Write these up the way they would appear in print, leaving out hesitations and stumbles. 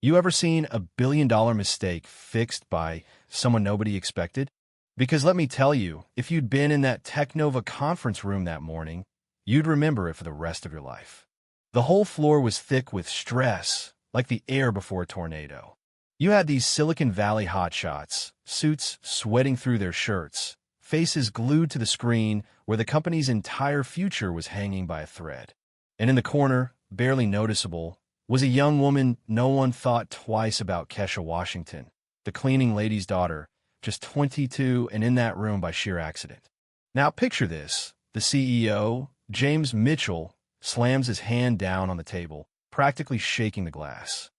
You ever seen a billion-dollar mistake fixed by someone nobody expected? Because let me tell you, if you'd been in that Technova conference room that morning, you'd remember it for the rest of your life. The whole floor was thick with stress, like the air before a tornado. You had these Silicon Valley hotshots, suits sweating through their shirts, faces glued to the screen where the company's entire future was hanging by a thread. And in the corner, barely noticeable, was a young woman no one thought twice about: Kesha Washington, the cleaning lady's daughter, just 22 and in that room by sheer accident. Now picture this. The CEO, James Mitchell, slams his hand down on the table, practically shaking the glass.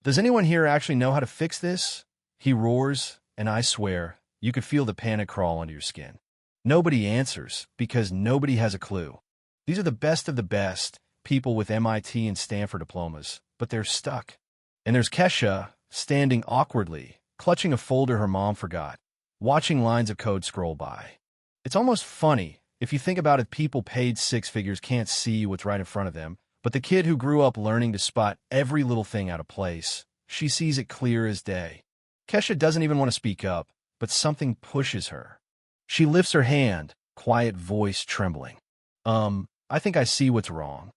Does anyone here actually know how to fix this? He roars, and I swear, you could feel the panic crawl under your skin. Nobody answers, because nobody has a clue. These are the best of the best, people with MIT and Stanford diplomas, but they're stuck. And there's Kesha, standing awkwardly, clutching a folder her mom forgot, watching lines of code scroll by. It's almost funny, if you think about it. People paid six figures can't see what's right in front of them, but the kid who grew up learning to spot every little thing out of place, she sees it clear as day. Kesha doesn't even want to speak up, but something pushes her. She lifts her hand, quiet voice trembling. I think I see what's wrong.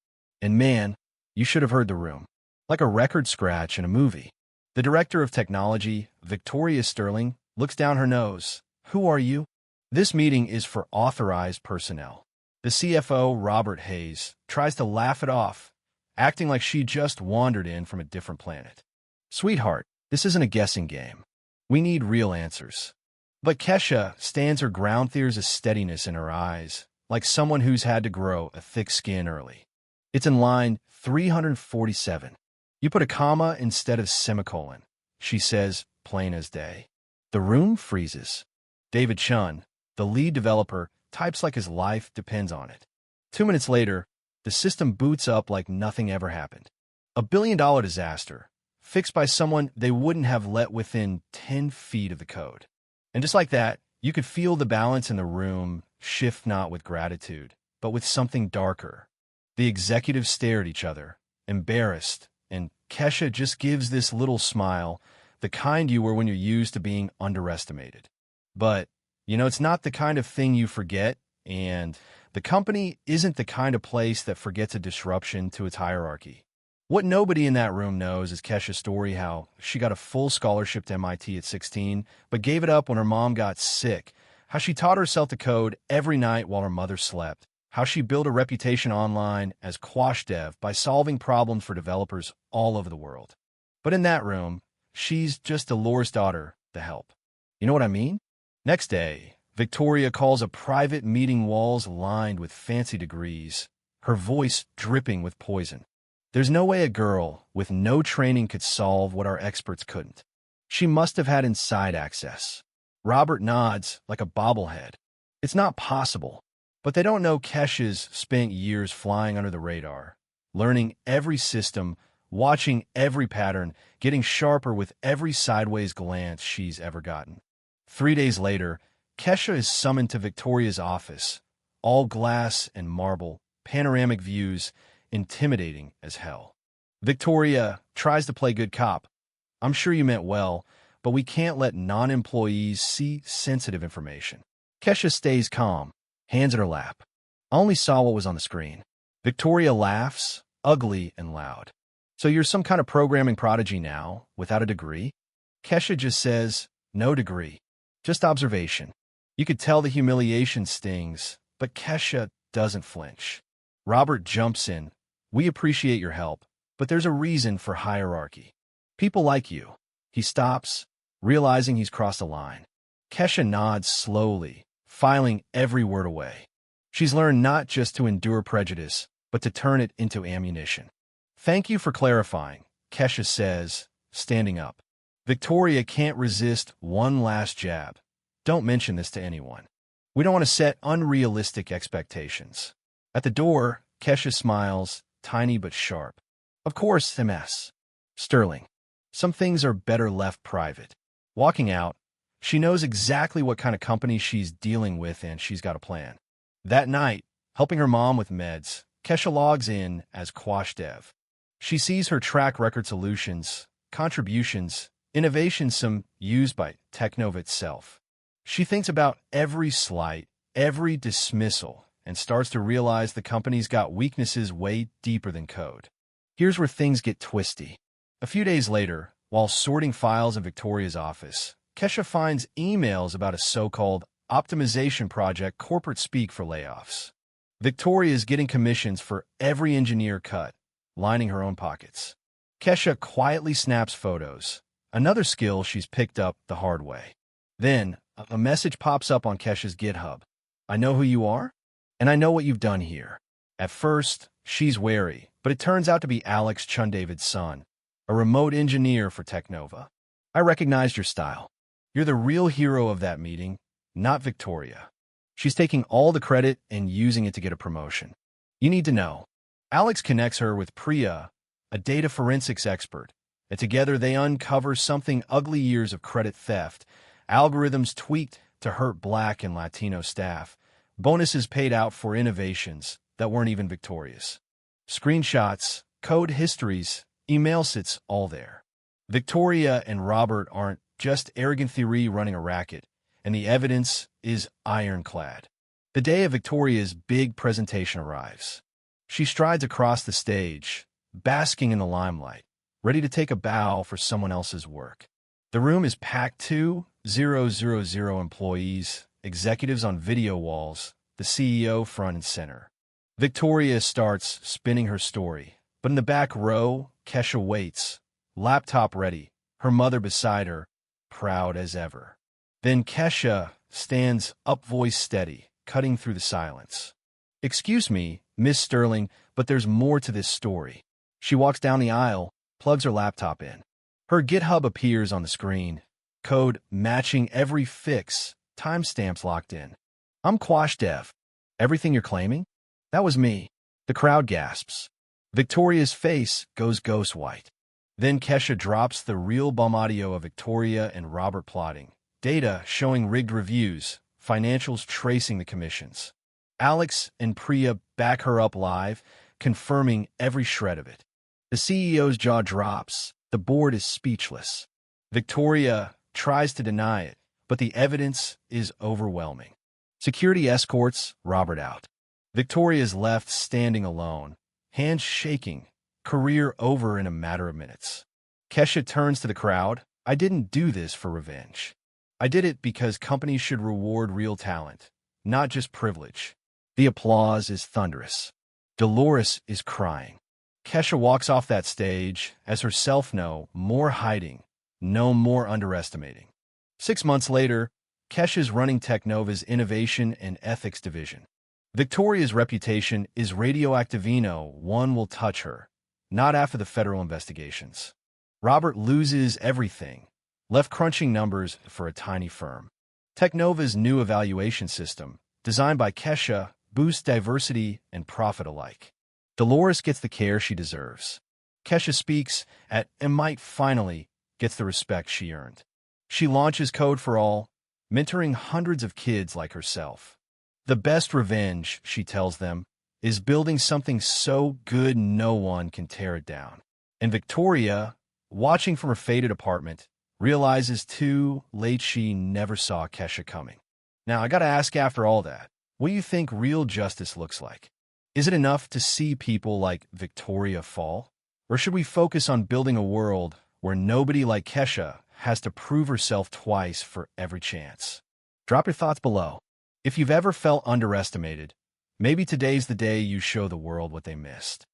And man, you should have heard the room. Like a record scratch in a movie. The director of technology, Victoria Sterling, looks down her nose. Who are you? This meeting is for authorized personnel. The CFO, Robert Hayes, tries to laugh it off, acting like she just wandered in from a different planet. Sweetheart, this isn't a guessing game. We need real answers. But Kesha stands her ground. There's a steadiness in her eyes, like someone who's had to grow a thick skin early. It's in line 347. You put a comma instead of semicolon, she says, plain as day. The room freezes. David Chun, the lead developer, types like his life depends on it. 2 minutes later, the system boots up like nothing ever happened. $1 billion disaster, fixed by someone they wouldn't have let within 10 feet of the code. And just like that, you could feel the balance in the room shift, not with gratitude, but with something darker. The executives stare at each other, embarrassed, and Kesha just gives this little smile, the kind you were when you're used to being underestimated. But, it's not the kind of thing you forget, and the company isn't the kind of place that forgets a disruption to its hierarchy. What nobody in that room knows is Kesha's story, how she got a full scholarship to MIT at 16, but gave it up when her mom got sick, how she taught herself to code every night while her mother slept, how she built a reputation online as Quash Dev by solving problems for developers all over the world. But in that room, she's just Dolores' daughter, the help. You know what I mean? Next day, Victoria calls a private meeting, walls lined with fancy degrees, her voice dripping with poison. There's no way a girl with no training could solve what our experts couldn't. She must have had inside access. Robert nods like a bobblehead. It's not possible. But they don't know Kesha's spent years flying under the radar, learning every system, watching every pattern, getting sharper with every sideways glance she's ever gotten. 3 days later, Kesha is summoned to Victoria's office, all glass and marble, panoramic views, intimidating as hell. Victoria tries to play good cop. I'm sure you meant well, but we can't let non-employees see sensitive information. Kesha stays calm, hands in her lap. I only saw what was on the screen. Victoria laughs, ugly and loud. So you're some kind of programming prodigy now, without a degree? Kesha just says, no degree. Just observation. You could tell the humiliation stings, but Kesha doesn't flinch. Robert jumps in. We appreciate your help, but there's a reason for hierarchy. People like you. He stops, realizing he's crossed a line. Kesha nods slowly, filing every word away. She's learned not just to endure prejudice, but to turn it into ammunition. Thank you for clarifying, Kesha says, standing up. Victoria can't resist one last jab. Don't mention this to anyone. We don't want to set unrealistic expectations. At the door, Kesha smiles, tiny but sharp. Of course, MS. Sterling. Some things are better left private. Walking out, she knows exactly what kind of company she's dealing with, and she's got a plan. That night, helping her mom with meds, Kesha logs in as Quash Dev. She sees her track record solutions, contributions, innovations, some used by Technova itself. She thinks about every slight, every dismissal, and starts to realize the company's got weaknesses way deeper than code. Here's where things get twisty. A few days later, while sorting files in Victoria's office, Kesha finds emails about a so-called optimization project, corporate speak for layoffs. Victoria is getting commissions for every engineer cut, lining her own pockets. Kesha quietly snaps photos, another skill she's picked up the hard way. Then, a message pops up on Kesha's GitHub. "I know who you are, and I know what you've done here." At first, she's wary, but it turns out to be Alex Chundavid's son, a remote engineer for Technova. "I recognized your style. You're the real hero of that meeting, not Victoria. She's taking all the credit and using it to get a promotion. You need to know." Alex connects her with Priya, a data forensics expert, and together they uncover something ugly: years of credit theft, algorithms tweaked to hurt Black and Latino staff, bonuses paid out for innovations that weren't even Victoria's. Screenshots, code histories, email sits all there. Victoria and Robert aren't just arrogant theory running a racket, and the evidence is ironclad. The day of Victoria's big presentation arrives. She strides across the stage, basking in the limelight, ready to take a bow for someone else's work. The room is packed: 2,000 employees, executives on video walls, the CEO front and center. Victoria starts spinning her story, but in the back row, Kesha waits, laptop ready, her mother beside her, proud as ever. Then Kesha stands up, voice steady, cutting through the silence. "Excuse me, Miss Sterling, but there's more to this story." She walks down the aisle, plugs her laptop in. Her GitHub appears on the screen, code matching every fix, timestamps locked in. "I'm Quash Dev. Everything you're claiming? That was me." The crowd gasps. Victoria's face goes ghost white. Then Kesha drops the real bum audio of Victoria and Robert plotting, data showing rigged reviews, financials tracing the commissions. Alex and Priya back her up live, confirming every shred of it. The CEO's jaw drops. The board is speechless. Victoria tries to deny it, but the evidence is overwhelming. Security escorts Robert out. Victoria is left standing alone, hands shaking, career over in a matter of minutes. Kesha turns to the crowd. "I didn't do this for revenge. I did it because companies should reward real talent, not just privilege." The applause is thunderous. Dolores is crying. Kesha walks off that stage, as herself no more hiding, no more underestimating. 6 months later, Kesha's running Technova's Innovation and Ethics division. Victoria's reputation is radioactive. No one will touch her, not after the federal investigations. Robert loses everything, left crunching numbers for a tiny firm. Technova's new evaluation system, designed by Kesha, boosts diversity and profit alike. Dolores gets the care she deserves. Kesha speaks at and might finally gets the respect she earned. She launches Code for All, mentoring hundreds of kids like herself. The best revenge, she tells them, is building something so good no one can tear it down. And Victoria, watching from her faded apartment, realizes too late she never saw Kesha coming. Now, I gotta ask, after all that, what do you think real justice looks like? Is it enough to see people like Victoria fall? Or should we focus on building a world where nobody like Kesha has to prove herself twice for every chance? Drop your thoughts below. If you've ever felt underestimated, maybe today's the day you show the world what they missed.